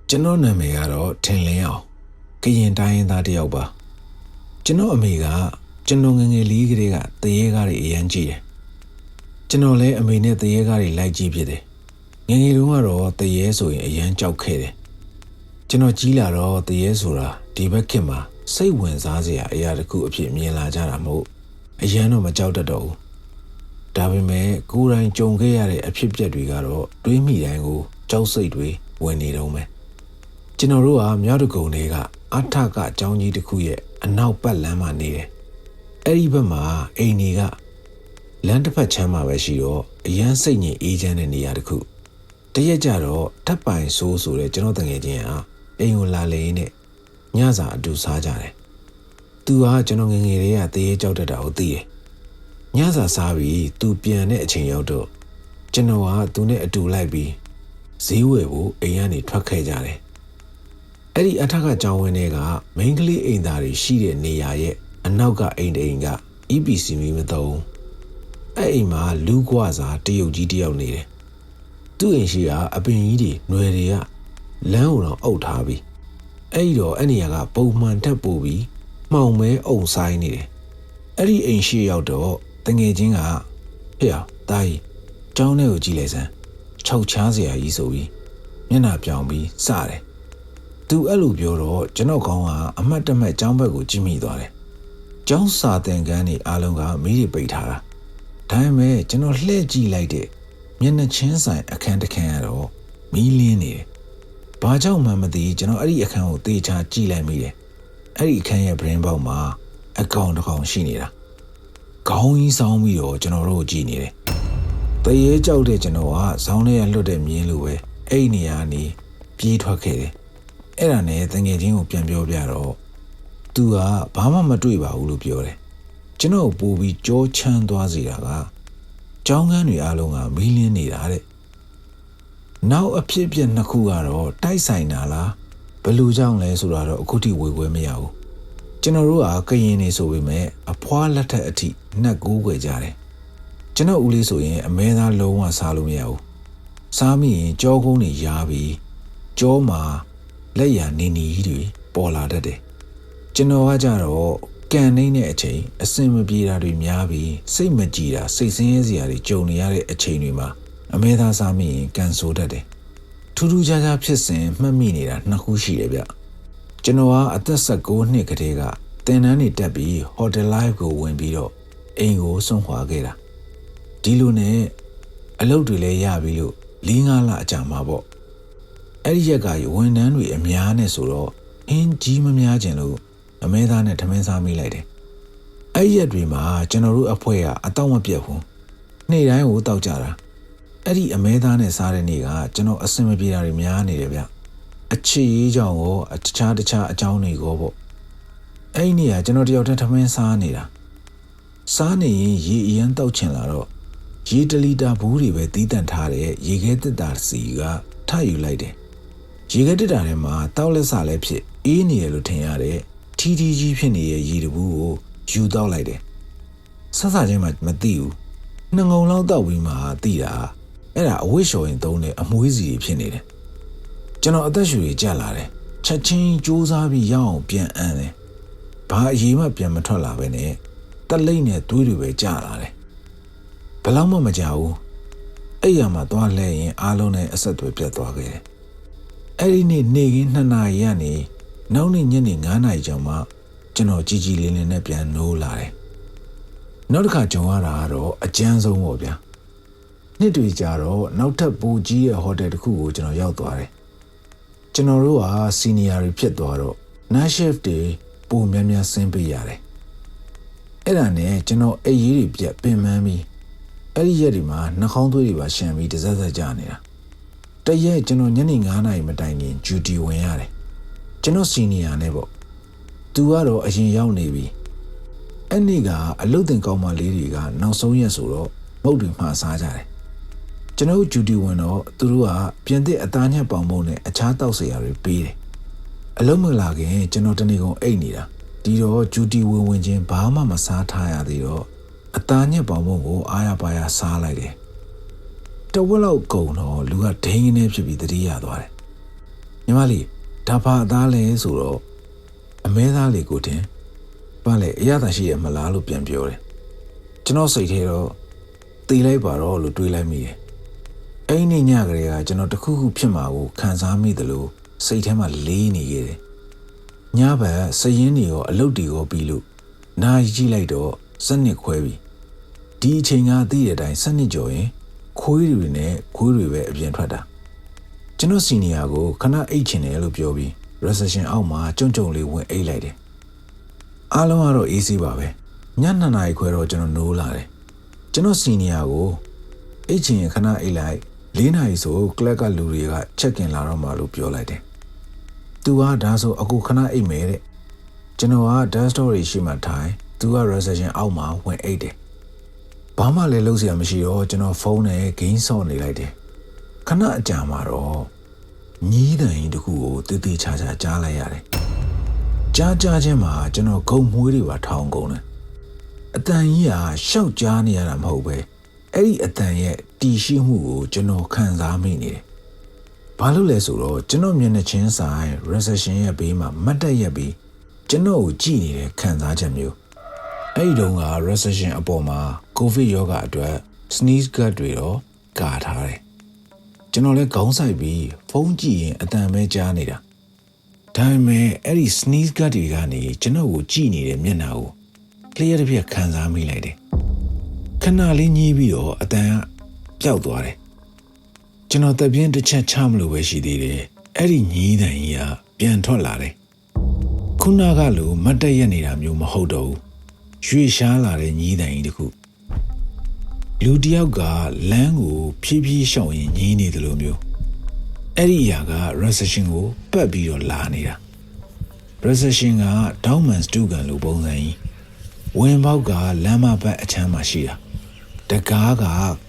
ကျွန်တော်နာမည်ကတော့ထင်လင်းအောင်ကရင်တိုင်းရင်းသားတယောက်ပါကျွန်တော်အမေကကျွန်တော်ငငယ်လေးကလေးကတရေကားတွေအရန်ကြည့်တယ်ကျွန်တော်လည်းအမေနဲ့တရေကားတွေလိုက်ကြည့်ဖြစ်တယ်ငငယ်တုန်းကတော့တရေဆိုရင်အရန်ကြောက်ခဲ့တယ်ကျွန်တော်ကြီးလာတော့တရေဆိုတာဒီဘက်ခေတ်မှာစိတ်ဝင်စားစရာအရာတစ်ခုအဖြစ်မြင်လာကြတာမဟုတ်အရန်တော့မကြောက်တတ်တော့ဘူးဒါပေမဲ့ကိုယ်တိုင်ကြုံခဲ့ရတဲ့အဖြစ်အပျက်တွေကတော့တွေးမိတိုင်းကိုကြောက်စိတ်တွေဝင်နေတော့မယ်ကျွန်တော်တို့ကမြောက်တကုံတွေကအထကအကြောင်းကြီးတစ်ခုရဲ့အနောက်ပတ်လမ်းမှာနေတယ်အဲ့ဒီဘက်မှာအိမ်တွေကလမ်းတစ်ဖက်ချမ်းမှာပဲရှိတော့အရန်စိတ်ငြိမ်အေးချမ်းတဲ့နေရာတစ်ခုတရက်ကြတော့ထပ်ပိုင်ဆိုးဆိုတဲ့ကျွန်တော်တငယ်ချင်းဟာအိမ်ကိုလာလေနဲ့ညစာအတူစားကြတယ်သူကကျွန်တော်ငငယ်လေးကတရေကြောက်တတ်တာကိုသိတယ်ညစာစားပြီးသူပြန်တဲ့အချိန်ရောက်တော့ကျွန်တော်ကသူနဲ့အတူလိုက်ပြီးဈေးဝယ်ဖို့အိမ်ကနေထွက်ခဲ့ကြတယ်အဲ့ဒီအထက်ကကြောင်းဝင်းတွေကမိန်းကလေးအိမ်သားတွေရှိတဲ့နေရာရဲ့အနောက်ကအိမ်တအိမ်က EPC မီမသုံးအဲ့အိမ်မှာလူ့ကွာစာတရုတ်ကြီးတယောက်နေတယ်သူ့အိမ်ရှိကအပင်ကြီးတွေຫນွယ်တွေကလမ်းကိုတော့အုပ်ထားပြီးအဲ့ဒီတော့အဲ့နေရာကပုံမှန်တက်ပို့ပြီးမှောင်မဲအုံဆိုင်နေတယ်အဲ့ဒီအိမ်ရှိရောက်တော့တငယ်ချင်းကဟေ့အောင်တာကြီးကျောင်းထဲကိုကြည့်လိုက်စမ်းခြောက်ချားစရာကြီးဆိုပြီးမျက်နှာပြောင်ပြီးစတယ်သူအဲ့လိုပြောတော့ကျွန်တော်ကောင်းကအမှတ်တမဲ့ကျောင်းဘက်ကိုကြည့်မိသွားတယ်ကျောင်းစာသင်ခန်းတွေအားလုံးကမီးတွေပိတ်ထားတာဒါပေမဲ့ကျွန်တော်လှည့်ကြည့်လိုက်တဲ့မျက်နှာချင်းဆိုင်အခန်းတစ်ခန်းကတော့မီးလင်းနေတယ်ဘာကြောင့်မှမသိကျွန်တော်အဲ့ဒီအခန်းကိုသေချာကြည့်လိုက်မိတယ်အဲ့ဒီအခန်းရဲ့ brain box မှာအကောင်တစ်ကောင်ရှိနေတာခေါင်းကြီးဆောင်းပြီးတော့ကျွန်တော်တို့ကြည့်နေတယ်တရေကြောက်တဲ့ကျွန်တော်ကဇောင်းထဲကလွတ်တဲ့မြင်းလိုပဲအဲ့ဒီနေရာကနေပြေးထွက်ခဲ့တယ်အဲ့ဒါနဲ့တငယ်ချင်းကိုပြန်ပြောပြတော့သူကဘာမှမတွေ့ပါဘူးလို့ပြောတယ်ကျွန်တော်ပို့ပြီးကြောချမ်းသွားစေတာကကျောင်းခန်းတွေအားလုံးကမီးလင်းနေတာတဲ့နောက်အဖြစ်အပျက်နှစ်ခုကတော့တိုက်ဆိုင်တာလားဘယ်လိုကြောင့်လဲဆိုတာတော့အခုထိဝေခွဲမရဘူးကျွန်တော်တို့ကကရင်နေဆိုပေမဲ့အဖွားလက်ထက်အထိနှက်ကိုးွယ်ကြတယ်ကျွန်တော်ဦးလေးဆိုရင်အမဲသားလုံးဝစားလို့မရဘူးစားမိရင်ကြောကုန်းတွေရာပြီးကြောမှာလက်ရနေနေကြီးတွေပေါ်လာတတ်တယ်ကျွန်တော်ကကြတော့ကန်နေတဲ့အချိန်အစင်မပြေတာတွေများပြီးစိတ်မကြည်တာစိတ်ဆင်းရဲစရာတွေကြုံနေရတဲ့အချိန်တွေမှာအမဲသားစားမိရင်ကန်ဆိုးတတ်တယ်ထူးထူးခြားခြားဖြစ်စဉ်မှတ်မိနေတာနှစ်ခုရှိတယ်ဗျကျွန်တော်ကအသက်19နှစ်ကတည်းကတင်တန်းနေတက်ပြီး Hotel Life ကိုဝင်ပြီးတော့အိမ်ကိုစွန့်ခွာခဲ့တာဒီလိုနဲ့အလုပ်တွေလည်းရပြီးလို့4-5 လအကြာမှာပေါ့အဲ့ဒီရက်ကဝန်ထမ်းတွေအများနဲ့ဆိုတော့အင်းကြီးမများကျင်လို့အမဲသားနဲ့ထမင်းစားမိလိုက်တယ်အဲ့ရက်တွေမှာကျွန်တော်တို့အဖွဲ့ကအတော့မပြတ်ဘူးနေ့တိုင်းကိုတောက်ကြတာအဲ့ဒီအမဲသားနဲ့စားတဲ့နေ့ကကျွန်တော်အဆင်မပြေတာတွေများနေတယ်ဗျအခြေရေးကြောင့်ရောတခြားအကြောင်းတွေကိုပေါ့အဲ့ဒီနေ့ကကျွန်တော်တယောက်တည်းထမင်းစားနေတာစားနေရင်ရေအရန်တောက်ချင်လာတော့ရေ1 လီတာဘူးတွေပဲတီးတန့်ထားတဲ့ရေခဲတစ်တာစီကထယူလိုက်တယ်ရေခဲတစ်တာထဲမှာတောက်လက်စလည်းဖြစ်အေးနေတယ်လို့ထင်ရတဲ့ထီကြီးဖြစ်နေတဲ့ရေတဘူးကိုယူတောက်လိုက်တယ်ဆဆချင်းမှမသိဘူး2 ငုံလောက်တောက်ပြီးမှသိတာအဲ့ဒါအဝိရှော်ရင်သုံးတဲ့အမွှေးစီဖြစ်နေတယ်ကျွန်တော်အသက်ရှူရကြလာတယ်ချက်ချင်းစူးစားပြီးရအောင်ပြန်အမ်းတယ်ဘာအရေးမှပြန်မထွက်လာပဲနဲ့တက်လိမ့်နဲ့သွေးတွေပဲကျလာတယ်ဘယ်လောက်မှမကြောက်ဘူးအဲ့ရမှာသွားလဲရင်အားလုံးနဲ့အဆက်အသွယ်ပြတ်သွားခဲ့တယ်အဲ့ဒီနေ့ခင်း2 နာရီကနေနောက်နေ့ညနေ9 နာရီကျော်မှကျွန်တော်ကြီးကြီးလင်းလင်းနဲ့ပြန်နိုးလာတယ်နောက်တစ်ခါကြုံရတာကတော့အကျန်းဆုံးပေါ့ဗျာနှစ်တွေကြာတော့နောက်ထပ်ပူကြီးရဲ့ဟိုတယ်တစ်ခုကိုကျွန်တော်ရောက်သွားတယ်ကျွန်တော်တို့ကစီနီယာတွေဖြစ်သွားတော့ night shift တွေပုံများဆင်းပေးရတယ်အဲ့ဒါနဲ့ကျွန်တော်အိပ်ရေးတွေပြက်ပင်ပန်းပြီးအဲ့ဒီရက်ဒီမှာနှာခေါင်းသွေးတွေပါရှံပြီးတစက်စက်ကြနေတာတရက်ကျွန်တော်ညနေ9 နာရီမတိုင်ခင်ဂျူတီဝင်ရတယ်ကျွန်တော်စီနီယာနဲ့ပေါ့သူကတော့အရင်ရောက်နေပြီအဲ့နေ့ကအလုတ်တင်ကောင်းမလေးတွေကနောက်ဆုံးရက်ဆိုတော့မုတ်တွေမှားစားကြတယ်ကျွန်တော်ဂျူတီဝင်တော့သူတို့ကပြင်သစ်အသားညက်ပေါင်မုံနဲ့အခြားတောက်စရာတွေပေးတယ်အလုံးမလာခင်ကျွန်တော်တနေ့ကုန်အိတ်နေတာဒီတော့ဂျူတီဝင်ချင်းဘာမှမစားထားရသေးတော့အသားညက်ပေါင်မုံကိုအားရပါရစားလိုက်တယ်တဝက်လောက်ကုန်တော့လူကဒိန်းနေဖြစ်ပြီးတတိယသွားတယ် ညီမလေးဒါဘာသားလဲဆိုတော့အမဲသားလေးကိုတင်ဘာလဲအရသာရှိရမလားလို့ပြန်ပြောတယ်ကျွန်တော်စိတ်ထဲတော့တီးလိုက်ပါတော့လို့တွေးလိုက်မိတယ်အဲ့ဒီညကလေးကကျွန်တော်တခုခုဖြစ်မှာကိုခံစားမိတယ်လို့စိတ်ထဲမှာလေးနေခဲ့တယ်ညဘက်စရင်တွေရောအလုပ်တွေရောပြီးလို့နားကြည့်လိုက်တော့စနစ်ခွဲပြီဒီအချိန်ကသိတဲ့အတိုင်းစနစ်ကျော်ရင်ခွေးတွေနဲ့ခွေးတွေပဲအပြင်ထွက်တာကျွန်တော်စီနီယာကိုခဏအိတ်ချင်တယ်လို့ပြောပြီး recession အောက်မှာကြုံလေးဝင်အိတ်လိုက်တယ်အားလုံးကတော့အေးဆေးပါပဲည2 နာရီခွဲတော့ကျွန်တော်နိုးလာတယ်ကျွန်တော်စီနီယာကိုအိတ်ချင်ရင်ခဏအိတ်လိုက်4 နာရီဆိုကလပ်ကလူတွေကချက်ခင်လာတော့မှလို့ပြောလိုက်တယ်သူကဒါဆိုအခုခဏအိတ်မယ်တဲ့ကျွန်တော်က dust story ရှိမှထိုင်သူက recession အောက်မှာဝင်အိတ်တယ်ဘာမှလည်းလုပ်စရာမရှိတော့ကျွန်တော်ဖုန်းနဲ့ဂိမ်းဆော့နေလိုက်တယ်ခဏအကြာမှာတော့ညီးတန်ကြီးတစ်ခုကိုတေးသေးချာချာကြားလိုက်ရတယ်ကြားချင်းမှာကျွန်တော်ဂုံမွှေးတွေပါထောင်ကုန်တယ်အတန်ကြီးကရှောက်ကြားနေရတာမဟုတ်ပဲအဲ့ဒီအတန်ရဲ့တီရှိမှုကိုကျွန်တော်ခံစားမိနေတယ်ဘာလို့လဲဆိုတော့ကျွန်တော်မျက်နှာချင်းဆိုင် recession ရဲ့ဘေးမှာမတ်တက်ရက်ပြီးကျွန်တော်ကိုကြည့်နေတဲ့ခံစားချက်မျိုးအဲ့ဒီတုန်းက recession အပေါ်မှာ covid ရောဂါအတွက် sneeze guard တွေတော့ကာထားတယ်ကျွန်တော်လည်းခေါင်းဆိုင်ပြီးဖုန်းကြည့်ရင်အတန်ပဲကြားနေတာဒါပေမဲ့အဲ့ဒီ sneeze guard တွေကနေကျွန်တော်ကိုကြည့်နေတဲ့မျက်နှာကိုလျှက်တစ်ပြက်ခံစားမိလိုက်တယ်ခဏလေးညှိပြီးတော့အတန်ကပျောက်သွားတယ်ကျွန်တော်တပြင်းတစ်ချက်ချမလို့ပဲရှိသေးတယ်အဲ့ဒီညီးတန်ကြီးကပြန်ထွက်လာတယ်ခုနကလိုမတ်တက်ရက်နေတာမျိုးမဟုတ်တော့ဘူးရွှေရှားလာတဲ့ညီးတန်ကြီးတခုလူတယောက်ကလမ်းကိုဖြည်းဖြည်းရှောင်ရင်ညီးနေတယ်လို့မျိုးအဲ့ဒီအရာက recession ကိုပတ်ပြီးတော့လာနေတာ recession က Dowman Stugan လိုပုံစံကြီးဝင်ပေါက်ကလမ်းမဘက်အချမ်းမှာရှိတာတကားက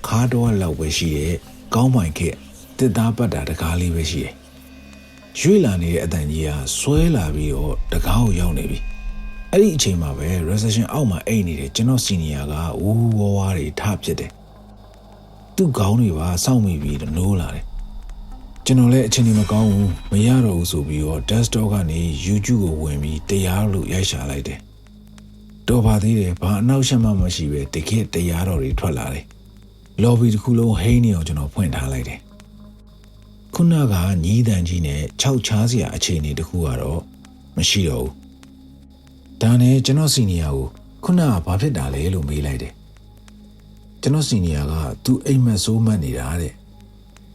ခါတော့လောက်ပဲရှိတဲ့ကောင်းပိုင်ခဲ့တစ်သားပတ်တာတကားလေးပဲရှိတယ်ရွှေ့လာနေတဲ့အတန်ကြီးကဆွဲလာပြီးတော့တကားကိုရောက်နေပြီအဲ့ဒီအချိန်မှာပဲ recession အောက်မှာအိတ်နေတဲ့ကျွန်တော်စီနီယာကဝူးဝါးတွေထဖြစ်တယ်သူ့ခေါင်းတွေပါစောင့်မိပြီးတော့နိုးလာတယ်ကျွန်တော်လည်းအချိန်ကြီးမကောင်းဘူးမရတော့ဘူးဆိုပြီးတော့ desktop ကနေ YouTube ကိုဝင်ပြီးတရားလို့ရိုက်ရှာလိုက်တယ်တော်ပါသေးတယ်ဘာအနောက်ရှက်မှမရှိပဲတကယ်တရားတော်တွေထွက်လာတယ် lobby တစ်ခုလုံးဟိန်းနေအောင်ကျွန်တော်ဖွင့်ထားလိုက်တယ်ခုနကညီးတန်ကြီးနဲ့ခြောက်ချားစရာအခြေအနေတစ်ခုကတော့မရှိတော့ဘူးဒါနဲ့ကျွန်တော်စီနီယာကိုခုနကဘာဖြစ်တာလဲလို့မေးလိုက်တယ်ကျွန်တော်စီနီယာကသူအိမ်မက်ဆိုးမှတ်နေတာတဲ့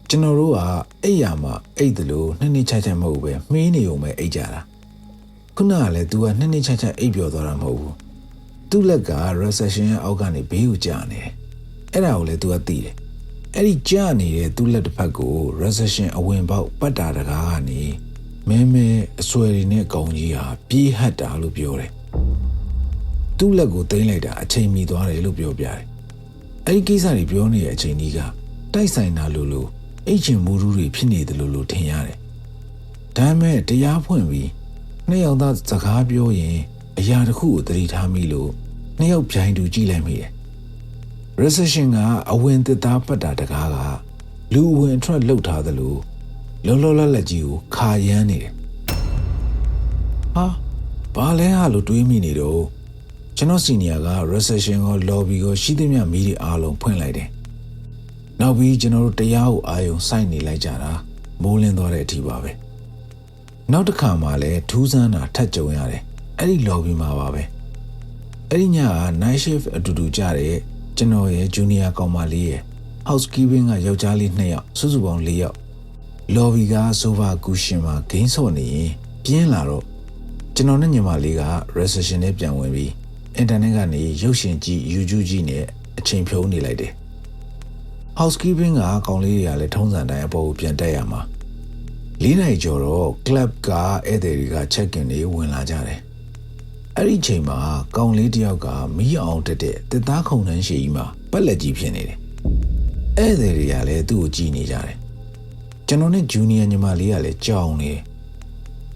ကျွန်တော်တို့ကအိမ်ရမှာအိတ်တယ်လို့နှစ်ချိုက်ချိုက်မဟုတ်ပဲမှင်းနေုံပဲအိတ်ကြတာခုနကလည်း तू ကနှစ်ချိုက်ချိုက်အိတ်ပြောသွားတာမဟုတ်ဘူးသူ့လက်က recession ရဲ့အောက်ကနေဘေးကိုကြာနေတယ်အဲ့ဒါကိုလည်း तू ကသိတယ်အဲ့ဒီကြာနေတဲ့သူ့လက်တစ်ဖက်ကို recession အဝင်ပေါက်ပတ်တာတကားကနေမဲအဆွဲတွေနဲ့ကောင်းကြီးဟာပြေးဟတ်တာလို့ပြောတယ်သူ့လက်ကိုသိမ်းလိုက်တာအချိန်မီသွားတယ်လို့ပြောပြတယ်အဲ့ဒီကိစ္စတွေပြောနေတဲ့အချိန်ကြီးကတိုက်ဆိုင်တာလို့အိတ်ချင်မူရူးတွေဖြစ်နေတယ်လို့ထင်ရတယ်ဒါပေမဲ့တရားဖွင့်ပြီးနှစ်ယောက်သားစကားပြောရင်အရာတစ်ခုကိုသတိထားမိလို့နှစ်ယောက်ပြိုင်တူကြည့်လိုက်မိတယ် recession ကအဝင်တစ်သားပတ်တာတကားကလူအဝင်အထွက်လှုပ်ထားသလိုလောလက်ကြီးကိုခါရမ်းနေတယ်ဟာဘာလဲဟာလို့တွေးမိနေတော့ကျွန်တော်စီနီယာက recession ကို lobby ကိုရှိသမျှမီးတွေအားလုံးဖွင့်လိုက်တယ်နောက်ပြီးကျွန်တော်တို့တရားကိုအာရုံစိုက်နေလိုက်ကြတာမိုးလင်းသွားတဲ့အထိပါပဲနောက်တစ်ခါမှလည်းထူးဆန်းတာထပ်ကြုံရတယ်အဲ့ဒီ lobby မှာပါပဲအဲ့ဒီညက night shift အတူတူကြတဲ့ကျွန်တော်ရဲ့ junior ကောင်မလေးရဲ့ housekeeping ကယောက်ျားလေး2ယောက်စုစုပေါင်း4ယောက် lobby က sofa cushion မှာဂိမ်းဆော့နေရင်ပြင်းလာတော့ကျွန်တော်နဲ့ညီမလေးက recession နဲ့ပြန်ဝင်ပြီး internet ကနေရုပ်ရှင်ကြည့် YouTube ကြည့်နဲ့အချိန်ဖြုံးနေလိုက်တယ် housekeeping ကကောင်လေးတွေကလည်းထုံးစံတိုင်းအပေါ်ကိုပြန်တက်ရမှာ4 နာရီကျော်တော့ club ကဧည့်သည်တွေက check-in တွေဝင်လာကြတယ်အဲ့ဒီချိန်မှာကောင်လေးတယောက်ကမီးအောင်တက်တဲ့တစ်သားခုံနှန်းရှည်ကြီးမှာပက်လက်ကြီးဖြစ်နေတယ်ဧည့်သည်တွေကလည်းသူ့ကိုကြည့်နေကြတယ်ကျွန်တော်နဲ့ junior ညီမလေးကလည်းကြောင်နေ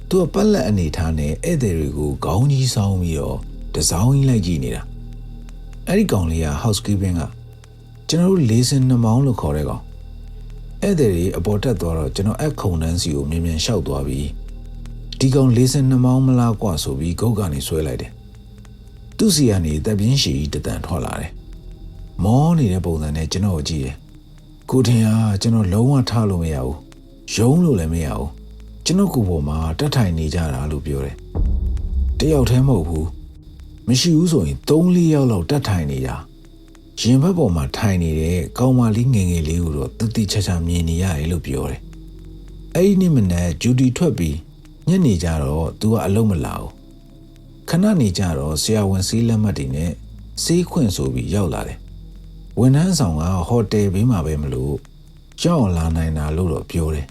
သူကပက်လက်အနေထားနဲ့ဧည့်သည်တွေကိုခေါင်းကြီးဆောင်းပြီးတော့တစောင်းကြီးလိုက်ကြည့်နေတာအဲ့ဒီကောင်လေးက housekeeping ကကျွန်တော်တို့လေးစင်နှမောင်းလို့ခေါ်တဲ့ကောင် Edery aborted the general accountancy of Mimian Shaudwabi. Digon listen a mamma quaso be gogani swellade. Tusiani the binshi the dan holare. More needable than a general G. Good here, General Lowa Talo meow. Jono le meow. Genokuoma, that tiny jara lubure. They out him who. Mishi uso in only yellow that tiny ya. Jimbo ma tiny, Goma linging a liuro, the teacher minia elubure. Aini mene Judy Twebby, Yenny jaro, do a lomalao. Kanani jaro, sea when see lamadine, sequence will be yaulare. When hands on a hot day be my bemlu, John Lana in a luro pure.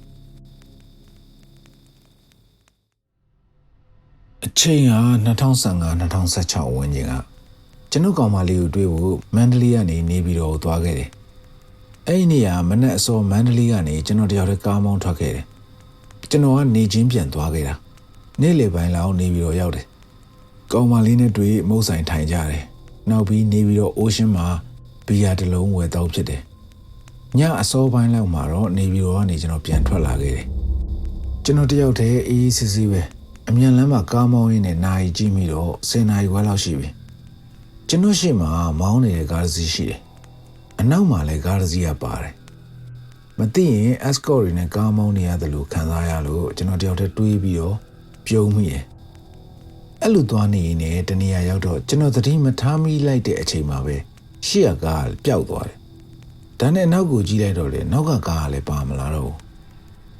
A chain Naton Sanga, Naton Sacha winning. Janukama liu do Mandaliani Nibiro Twagere. Ainia Manet so Mandaliani, Genodia Camon Twagere. Genoa ni Jimpian Twagera. Nearly by Lao Nibiro Yaude. Gomalina Dwe Mosa in Taijare. Now be Nibiro Ocean Ma, be at alone without Jede. Nya a so by Lao Maro, Nibiro Nigeno Piantwa Lagere. Genotiote is Zive. Amian Lama Gamo in a Nai Jimiro, Senai Walashibi. Genoshima, Mauni Garzishi. And now Male Garzia Pare. Mati, Ascorin and Gamonia the Luke and Ayalu, Genotiote Tuibio, Pio Mie. Eludwani in it and Yato, Genotati Matami like the Echimabe, Shia Gal, Piaudware. Dane Nago Giledore, Noga Gale Pamalaro.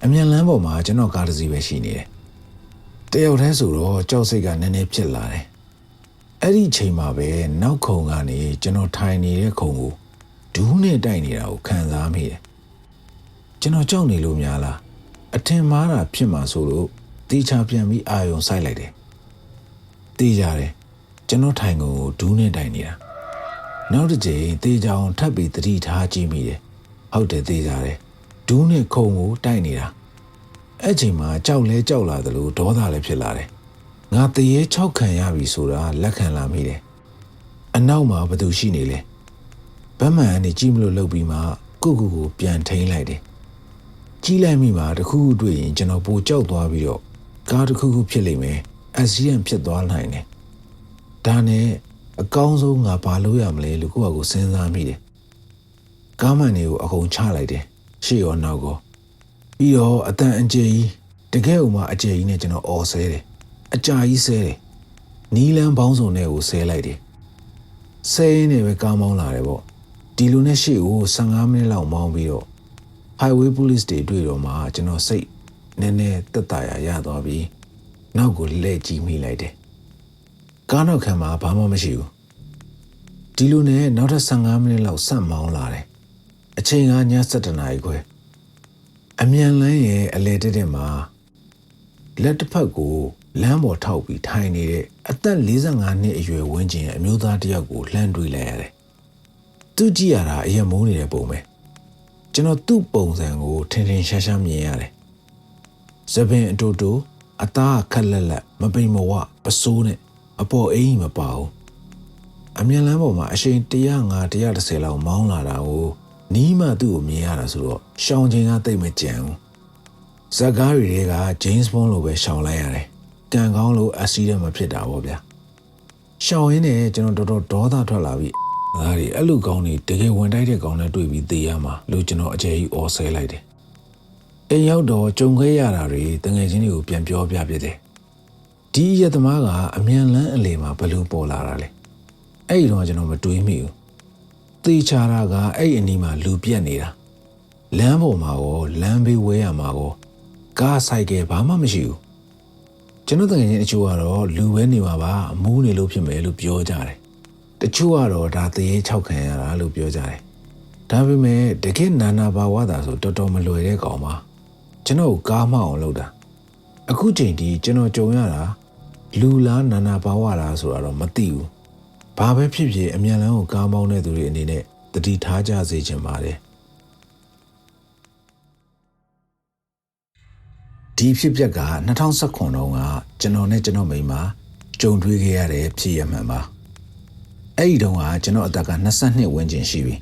Amian Lambo Ma, Geno Garzi Veshini. Teo Resuro, Josega Nene Pillare. Eddie Chimabe, now Kongani, Geno Tiny Kongu. Dune Dinio, Kanzami. Geno Johnny Lumiala. A Timara Pima Sulu, the champion me ion silade. Tijare, Geno Tango, Dune Dinia. Now the J, Tija on Tabi 3 Taji me. How did Tijare? Dune Kongu, Dinira. Ejima, Jowle Jowla the Lu, Doda Lepilare. Not the ye chokan yabi sura, Lakan Lamide. And now ma Badushini. Bama and the Jimlo Lobima, Gugu, Piantain lady. Gila Mima, the Kugu Dway, Genopo Jowdwa video. Guard Kugu Pilime, as ye and Piedwal Nine. Dane, a gonzo Napaluyamle, Lugu Senza Gamanu, a home child, she or Nago. Io, a tan jay, the Gauma, a jay in a or say. A jay say. Neelam Bonzo ne say lady. Say never come on larebo. Diluneshi, Sangami Lao Mambio. Highway police day do it ma, Geno say. Nene, the tire yadobi. Now good let Jimmy lady. Gano Kama, Pamamashu. Dilune, not a Sangami Lao Sam Maulare. A chain on your Satanaique. Amian lay a lady ma. Let the pug go, lamb or taubi tiny, at that Lizangani is your winging a muda diago, landry lare. Two giara, a moon a bome. Geno 2 bones and go, tending shasham yare. Seven and dodo, a ta kalala, mabimoa, basone, a poor aim a bow. Amian lamboma, a shame the young at the other sailor, Maunara. Nima do miara suro, shouting at the majang. Sagari rega, James Bond over Shaolare. Gangolo, a seedum of Pida obia. Shaw in a general daughter to lavi. Larry, a look on it, the gay one idea gonna do with the Yama, Lugino J or say lady. A outdoor Jungayari, the Genu Piampio Biabide. D at the Maga, a mere land lima, Balu Polarale. A don't know what doing me. The charaga a anima lupianira. Lambo mago, lambi wea mago. Gas I gave Bama Mishu. Jonathan in Chuaro, Luenimaba, Mooney Lupime Lupiojare. The Chuaro that the Chaukan Lupiojare. Tabime, the kin Nana Bawada, so Totomaloe Goma. Geno Gama on Loda. A Kuchindi, Geno Joyara, Lula Nana Bawara, so Matiu. Baba Pipi, a Miano Gamone in it, the Ditaja Zijamare. Deep Yaga, Natan Sakono, Genone Genomima, Joan Dwigare, Piamama. Aidonga, Genotaka, Nasani Wenjin Shivi.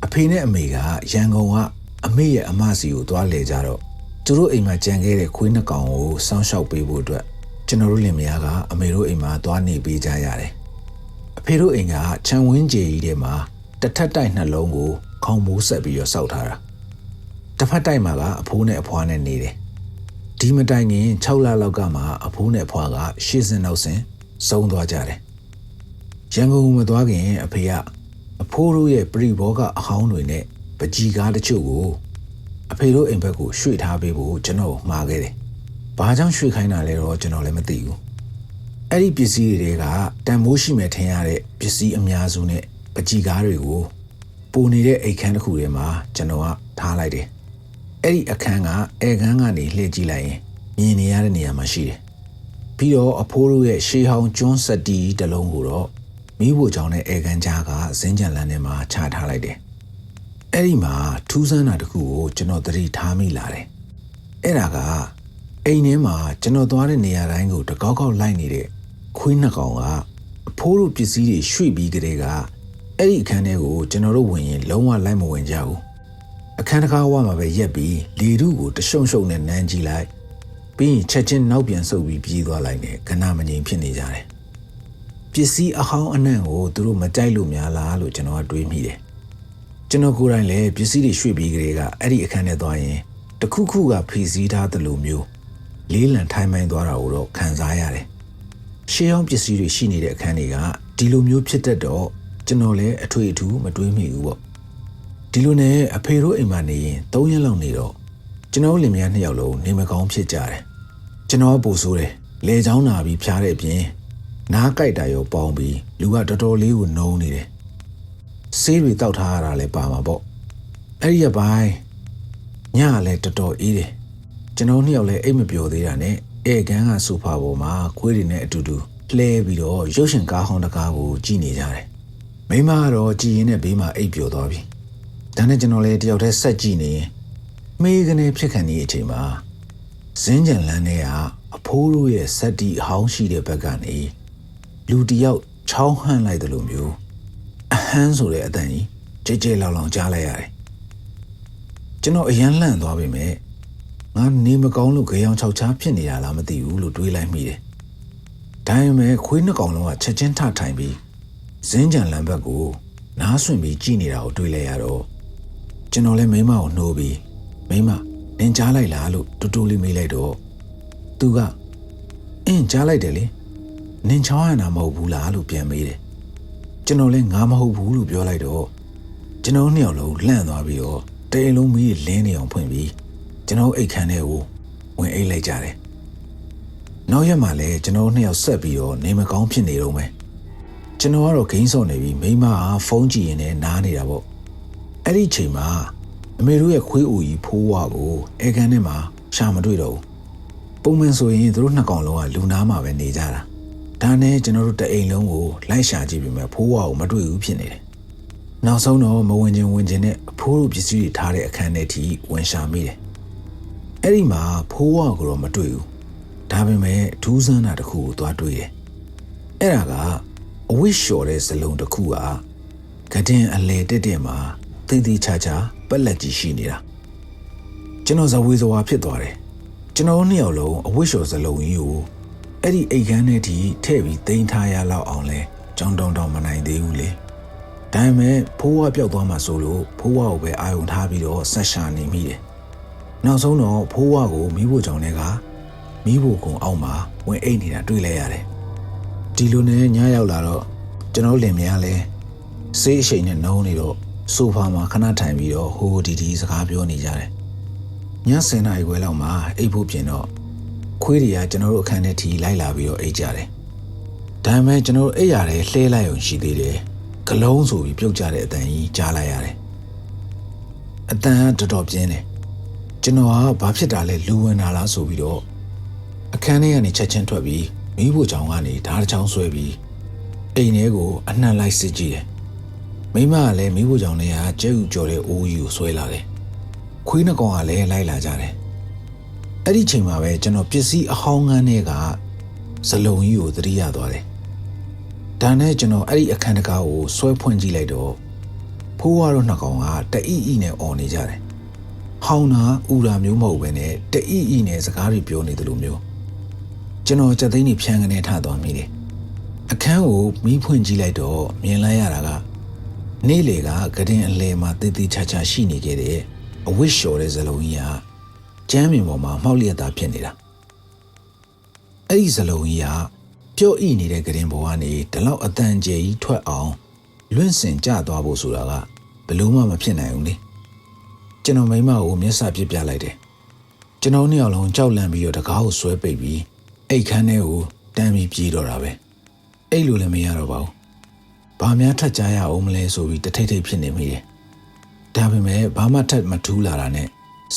A pene amiga, Yangoa, အမေရဲ့အမစီကိုသွားလေကြတော့သူတို့အိမ်မှာကြံခဲ့တဲ့ခွေးနှစ်ကောင်ကိုစောင့်ရှောက်ပေးဖို့အတွက်ကျွန်တော်တို့လင်မယားကအမေတို့အိမ်မှာသွားနေပေးကြရတယ်အဖေတို့အိမ်ကခြံဝင်းကျေကြီးထဲမှာတစ်ထပ်တိုက်နှလုံးကိုခေါင်းမိုးဆက်ပြီးတော့စောက်ထားတာတစ်ဖက်တိုက်မှာကအဖိုးနဲ့အဖွားနဲ့နေတယ်ဒီမတိုင်ခင်6လလောက်ကမှအဖိုးနဲ့အဖွားကရှေ့စင်နောက်စင်ဆုံးသွားကြတယ်ရန်ကုန်မသွားခင်အဖေကအဖိုးတို့ရဲ့ပရိဘောကအဟောင်းတွေနဲ့ပကြီးကားတချို့ကိုအဖေတို့အိမ်ဘက်ကိုရွှေ့ထားပေးဖို့ကျွန်တော်မှာခဲ့တယ်။ဘာကြောင့်ရွှေ့ခိုင်းတာလဲတော့ကျွန်တော်လည်းမသိဘူး။အဲ့ဒီပစ္စည်းတွေကတန်မိုးရှိမဲ့ထင်ရတဲ့ပစ္စည်းအများစုနဲ့ပကြီးကားတွေကိုပိုနေတဲ့အိတ်ခမ်းတစ်ခုထဲမှာကျွန်တော်ကထားလိုက်တယ်။အဲ့ဒီအခန်းကအဲခန်းကနေလှည့်ကြည့်လိုက်ရင်မြင်နေရတဲ့နေရာမှာရှိတယ်။ပြီးတော့အဖိုးတို့ရဲ့ရှေးဟောင်းကျွန်းစက်တီတစ်လုံးကိုတော့မိဖို့ကြောင့်တဲ့အဲခန်းကြားကဇင်းကြံလန်းထဲမှာချထားလိုက်တယ်။အဲ့ဒီမှာထူးဆန်းတာတစ်ခုကိုကျွန်တော်သတိထားမိလာတယ်။အဲ့ဒါကအိမ်ထဲမှာကျွန်တော်သွားတဲ့နေရာတိုင်းကိုတကောက်ကောက်လိုက်နေတဲ့ခွေးနှစ်ကောင်ကအဖိုးတို့ပစ္စည်းတွေရွှေ့ပြီးကြတဲ့ကအဲ့ဒီအခန်းထဲကိုကျွန်တော်တို့ဝင်ရင်လုံးဝလိုက်မဝင်ကြဘူး။အခန်းတစ်ခါဝမှာပဲရက်ပြီးလေထုကိုတရှုံရှုံနဲ့နမ်းကြည့်လိုက်ပြီးရင်ချက်ချင်းနောက်ပြန်ဆုပ်ပြီးပြေးသွားလိုက်နဲ့ခဏမငြိမ်ဖြစ်နေကြတယ်။ပစ္စည်းအဟောင်းအနှံ့ကိုသူတို့မကြိုက်လို့များလားလို့ကျွန်တော်ကတွေးမိတယ်။ကျွန်တော်ကိုယ်တိုင်လည်းပစ္စည်းတွေရွှေ့ပြီးကြတဲ့ကအဲ့ဒီအခန်းထဲသွားရင်တခုခုကဖိစီးထားသလိုမျိုးလေးလံထိုင်မှန်သွားတာကိုတော့ခံစားရတယ်။ရှေးဟောင်းပစ္စည်းတွေရှိနေတဲ့အခန်းတွေကဒီလိုမျိုးဖြစ်တတ်တော့ကျွန်တော်လည်းအထွေအထူးမတွေးမိဘူးပေါ့။ဒီလိုနဲ့အဖေတို့အိမ်မှာနေရင်3ရက်လောက်နေတော့ကျွန်တော်လင်မယား2ယောက်လုံးနေမကောင်းဖြစ်ကြတယ်။ကျွန်တော်ကပို့ဆိုးတယ်။လေချောင်းနာပြီးဖျားတဲ့အပြင်နားကြိုက်တာရောပေါင်းပြီးလူကတော်တော်လေးကိုနှုံးနေတယ်။ဆေးတွေတောက်ထားရတာလည်းပါမှာပေါ့။အဲ့ဒီရပိုင်းညလည်းတော်တော်အေးတယ်။ကျွန်တော်2ယောက်လည်းအိတ်မပျော်သေးတာနဲ့ဧကန်ကဆိုဖာပေါ်မှာခွေးတွေနဲ့အတူတူလှဲပြီးတော့ရုပ်ရှင်ကားဟောင်းတကားကိုကြည့်နေကြတယ်။မိမကတော့ကြည်ရင်နဲ့ဘေးမှာအိတ်ပျော်သွားပြီ။ဒါနဲ့ကျွန်တော်လည်းတယောက်တည်းဆက်ကြည့်နေရင်မေးကနေဖြစ်ခံနေတဲ့အချိန်မှာဇင်းကြံလန်းထဲကအဖိုးတို့ရဲ့စက်တီအဟောင်းရှိတဲ့ဘက်ကနေလူတယောက်ချောင်းဟန့်လိုက်တယ်လို့မျိုးအဟမ်းဆိုတဲ့အတန်ကြီးကြဲကြဲလောင်လောင်ကြားလိုက်ရတယ်။ကျွန်တော်အရန်လန့်သွားပြီမဲ့ငါနေမကောင်းလို့ကြောင်ချောက်ချားဖြစ်နေတာလားမသိဘူးလို့တွေးလိုက်မိတယ်။ဒါပေမဲ့ခွေးနှစ်ကောင်လုံးကချက်ချင်းထထိုင်ပြီးဇင်းကြံလန်းဘက်ကိုနားဆွင့်ပြီးကြည့်နေတာကိုတွေးလိုက်ရတော့ကျွန်တော်လည်းမိမကိုနှိုးပြီးမိမနင်ကြားလိုက်လားလို့တူတူလေးမေးလိုက်တော့သူကအင်းကြားလိုက်တယ်လေနင်ချောင်းရတာမဟုတ်ဘူးလားလို့ပြန်မေးတယ်ကျွန်တော်လည်းငါမဟုတ်ဘူးလို့ပြောလိုက်တော့ကျွန်တော်2ယောက်လုံးလှန့်သွားပြီးတော့တအိမ်လုံးမီးလင်းနေအောင်ဖွင့်ပြီးကျွန်တော်အိတ်ခမ်းထဲကိုဝင်အိတ်လိုက်ကြတယ်နောက်ရက်မှလည်းကျွန်တော်2ယောက်ဆက်ပြီးတော့နေမကောင်းဖြစ်နေတော့မယ်ကျွန်တော်ကတော့ဂိမ်းစော့နေပြီးမိမကဖုန်းကြည့်ရင်လည်းနားနေတာပေါ့အဲ့ဒီချိန်မှာအမေတို့ရဲ့ခွေးအိုကြီးဖိုးဝါကိုအဲခန်းထဲမှာရှာမတွေ့တော့ဘူးပုံမှန်ဆိုရင်သူတို့2ကောင်လုံးကလူနာမှာပဲနေကြတာဒါနဲ့ကျွန်တော်တို့တအိမ်လုံးကိုလိုက်ရှာကြည့်ပြီးမှဖိုးဝါကိုမတွေ့ဘူးဖြစ်နေတယ်နောက်ဆုံးတော့မဝင်ချင်းနဲ့အဖိုးတို့ပစ္စည်းတွေထားတဲ့အခန်းထဲထိဝင်ရှာမိတယ်အဲ့ဒီမှာဖိုးဝါကိုတော့မတွေ့ဘူးဒါပေမဲ့ဒူးစမ်းတာတစ်ခုကိုသွားတွေ့တယ်အဲ့ဒါကအဝိရှော်တဲ့စလုံးတစ်ခုကကဒင်အလေတက်မှာသိသိချာချာပက်လက်ကြီးရှိနေတာကျွန်တော်ဇဝေဇဝါဖြစ်သွားတယ်ကျွန်တော်2ယောက်လုံးအဝိရှော်စလုံးကြီးကိုအဲ့ဒီအိတ်ခမ်းထဲထိထည့်ပြီးသိမ်းထားရလောက်အောင်လဲကြောင်းတောင်းမနိုင်သေးဘူးလေဒါပေမဲ့ဖိုးဝါပျောက်သွားမှဆိုလို့ဖိုးဝါကိုပဲအာယုံထားပြီးတော့ဆက်ရှာနေမိတယ်နောက်ဆုံးတော့ဖိုးဝါကိုမိဖို့ကြောင့်လည်းကမိဖို့ကုံအောက်မှာဝင်အိတ်နေတာတွေ့လိုက်ရတယ်ဒီလိုနဲ့ညရောက်လာတော့ကျွန်တော်လင်မယားလဲဆေးအရှိန်နဲ့နှုံးနေတော့ဆိုဖာမှာခဏထိုင်ပြီးတော့ဟိုဒီဒီစကားပြောနေကြတယ်ည10 နာရီခွဲလောက်မှာအိတ်ဖို့ပြင်တော့ခွေးတွေကကျွန်တော်တို့အခန်းထဲထိလိုက်လာပြီးတော့အိတ်ကြတယ်ဒါပေမဲ့ကျွန်တော်တို့အိတ်ရတယ်လှဲလိုက်အောင်ရှိသေးတယ်ဂလုံးဆိုပြီးပြုတ်ကြတဲ့အတန်ကြီးကြားလိုက်ရတယ်အတန်ကတော်တော်ပြင်းတယ်ကျွန်တော်ကဘာဖြစ်တာလဲလူဝင်တာလားဆိုပြီးတော့အခန်းထဲကနေချက်ချင်းထွက်ပြီးမိဖို့ချောင်းကနေဓာတ်ချောင်းဆွဲပြီးအိမ်ထဲကိုအနှံ့လိုက်စစ်ကြည့်တယ်မိမကလည်းမိဖို့ချောင်းထဲကကျဲဥကြော်တဲ့အိုးကြီးကိုဆွဲလာတယ်ခွေးနှစ်ကောင်ကလည်းလိုက်လာကြတယ်အဲ့ဒီချိန်မှာပဲကျွန်တော်ပစ္စည်းအဟောင်းငန်းတွေကဇလုံးကြီးကိုသတိရသွားတယ်ဒါနဲ့ကျွန်တော်အဲ့ဒီအခန်းတကားကိုဆွဲဖွင့်ကြည့်လိုက်တော့ဖိုးဝါတို့နှစ်ကောင်ကတအီနဲ့អော်နေကြတယ် ဟောင်းနာဥရာမျိုးမဟုတ်ပဲနဲ့တအိအိနဲ့စကားတွေပြောနေတယ်လို့မျိုးကျွန်တော်စက်သိန်းနေဖြန်းကနေထသွားမိတယ်အခန်းကိုမီးဖွင့်ကြည့်လိုက်တော့မြင်လိုက်ရတာကနေ့လေကကတင်အလဲမှာတေးသေးချာချာရှိနေခဲ့တဲ့အဝစ်လျှော်တဲ့ဇလုံးကြီးကကျမ်းမြင်ပေါ်မှာမှောက်လျက်သားဖြစ်နေတာအဲ့ဒီဇလုံးကြီးကပျော့အိနေတဲ့ကတင်ပေါ်ကနေဒီလောက်အတန်ကျဲကြီးထွက်အောင်လွင့်စင်ကျသွားဖို့ဆိုတာကဘယ်လို့မှမဖြစ်နိုင်ဘူးလေကျွန်တော်မိမကိုမျက်စာပြစ်ပြလိုက်တယ်ကျွန်တော်နှစ်ယောက်လုံးကြောက်လန့်ပြီးတော့တကားကိုဆွဲပိတ်ပြီးအိတ်ခမ်းထဲကိုတန်းပြီးပြေးတော့တာပဲအဲ့လိုလည်းမရတော့ပါဘူးဘာများထပ်ကြရအောင်မလဲဆိုပြီးတထိတ်ထိတ်ဖြစ်နေမိတယ်ဒါပေမဲ့ဘာမှထပ်မထူးလာတာနဲ့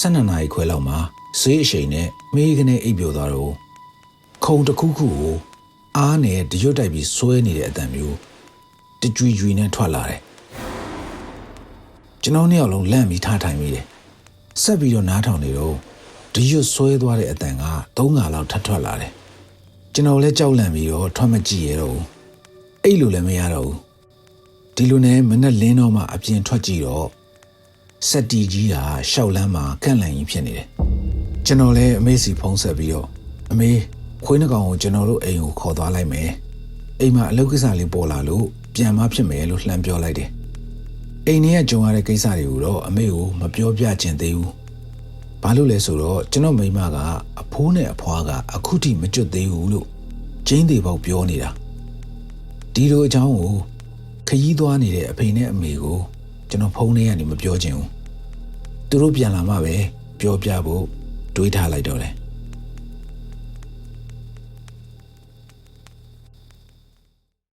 12နာရီခွဲလောက်မှာဆေးအရှိန်နဲ့မေးကနေအိပ်ပျော်သွားတော့ခုံတစ်ခုခုကိုအားနဲ့တရွတ်တိုက်ပြီးဆွဲနေတဲ့အတန်မျိုးတကြွီကြွီနဲ့ထွက်လာတယ်ကျွန်တော်နှစ်ယောက်လုံးလန့်ပြီးထားထိုင်မိတယ်ဆက်ပြီးတော့နားထောင်နေတော့တရွတ်ဆွဲသွားတဲ့အတန်က3ခါလောက်ထပ်ထွက်လာတယ်ကျွန်တော်လည်းကြောက်လန့်ပြီးတော့ထွက်မကြည့်ရတော့ဘူးအဲ့လိုလည်းမရတော့ဘူးဒီလိုနဲ့မနဲ့လင်းတော့မှအပြင်ထွက်ကြည့်တော့စက်တီကြီးကရှောက်လန်းမှာကန့်လန့်ကြီးဖြစ်နေတယ်ကျွန်တော်လည်းအမေစီဖုံးဆက်ပြီးတော့အမေခွေးနှကောင်ကိုကျွန်တော်တို့အိမ်ကိုခေါ်သွားလိုက်မယ်အိမ်မှာအလုပ်ကိစ္စလေးပေါ်လာလို့ပြန်မဖြစ်မယ်လို့လှမ်းပြောလိုက်တယ်အိမ်ထဲကကြုံရတဲ့ကိစ္စတွေကိုတော့အမေကိုမပြောပြချင်သေးဘူးဘာလို့လဲဆိုတော့ကျွန်တော်မိမကအဖိုးနဲ့အဖွားကအခုထိမကျွတ်သေးဘူးလို့ကျင်းသေးပေါက်ပြောနေတာဒီလိုအကြောင်းကိုခရီးသွားနေတဲ့အဖေနဲ့အမေကိုကျွန်တော်ဖုန်းထဲကနေမပြောချင်ဘူးသူတို့ပြန်လာမှပဲပြောပြဖို့တွေးထားလိုက်တော့တယ်